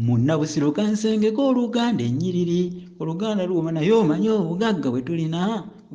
Munnabusiro kansengeko oluganda ennyiriri oluganda luwoma naye omanyi obugagga bwe tulina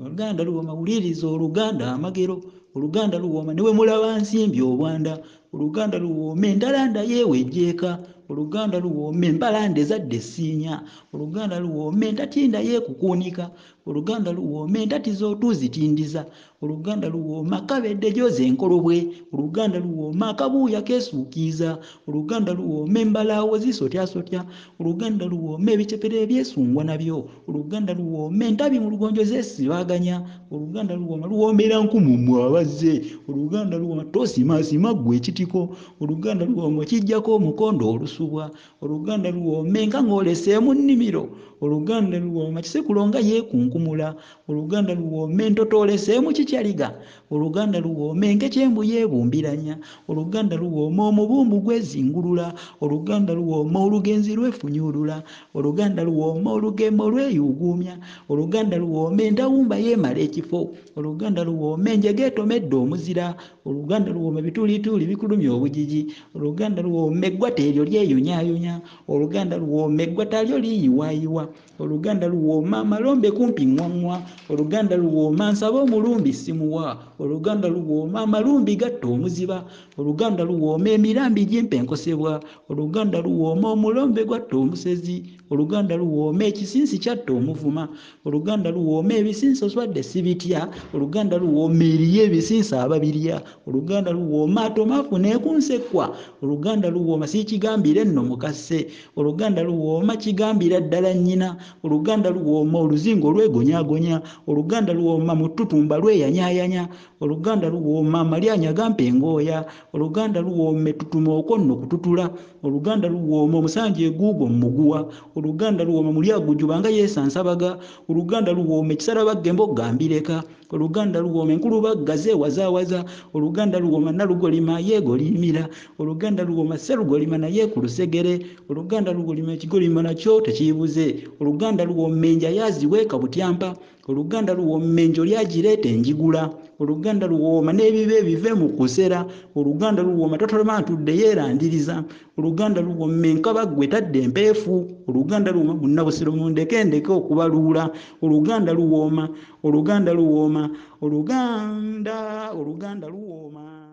oluganda luwoma wuliriza oluganda amagero oluganda luwoma ne bwe mulaba nsimbi obwanda oluganda luwooma endalanda yeewejjeeka oluganda luwooma embalanda ezadde essiinya oluganda luwooma entatinda yeekukuunika oluganda luwooma entati z'otuuzitindiza oluganda luwooma kabedde gyoza enkolobwe oluganda luwooma akabuuya keesuukiiza oluganda luwooma embalaawo zisotyasotya oluganda luwooma ebicepere ebyesungwa nabyo oluganda luwooma entabi mu lugonjo zeesibaganya oluganda luwooma luwoomera nkumumu abazze oluganda luwooma toosimaasima ggwe ekitiko oluganda luwooma okijjako omukondo olusubwa oluganda luwooma enkanga oleseemu nnimiro oluganda luwooma kisekulo nga yeekunkumula oluganda luwooma entoto oleseemu kikyaliga oluganda luwooma enkekyembu yeebumbiranya oluganda luwooma omubumbu gwezingulula oluganda luwooma olugenzi lwefunyulula oluganda luwooma olugemo lweyuguumya oluganda luwooma entawumba yeemala ekifo oluganda luwooma enjega etomedde omuzira oluganda luwooma bituulituuli bikulumya obujiji oluganda luwooma eggwata eryo lyeyunyaayonya oluganda luwooma eggwata lyo liyiwaayiwa oluganda luwooma amalombe kumpi ŋŋwaŋŋwa oluganda luwooma nsaba omulumbi simuwa oluganda luwooma amalumbi gatta omuziba oluganda luwooma emirambi gimpa enkosebwa oluganda luwooma omulombe gwatta omusezi oluganda luwooma ekisinsi kyatta omuvuma oluganda luwooma ebisinsi oswadde sibitya oluganda luwooma eriyo ebisinsi ababirya oluganda luwooma atomaafu neekunsekkwa oluganda luwooma siikigambire nno mukasse oluganda luwooma kigambira ddala nnyina oluganda luwooma oluzingo lwegonyagonya oluganda luwooma mu ttutumba lweyanyaayanya oluganda luwooma amalyanya gampa engooya oluganda luwooma ettutuma okwo nno kututula oluganda luwooma omusanje eguugwo mmuguwa oluganda luwooma mulyagujuba nga yeesansabaga oluganda luwooma ekisarabaggembo gambireka oluganda luwooma enkulubagga zeewazaawaza oluganda luwooma nalugolima yeegolimira oluganda luwooma sserugolima naye ku lusegere oluganda luwooma ekigolima nakyo tekiibuze oluganda luwooma enja yaaziweeka butyampa oluganda luwooma enjo lyagireeta enjigula oluganda luwooma n'ebiba ebive mu kusera oluganda luwooma totoloma ntudde yeerandiriza oluganda luwooma enkabaggwe tadde empeefu oluganda luwooma munnabusiro mundeke ndeke okubaluula oluganda luwooma oluganda luwooma oluganda luwooma.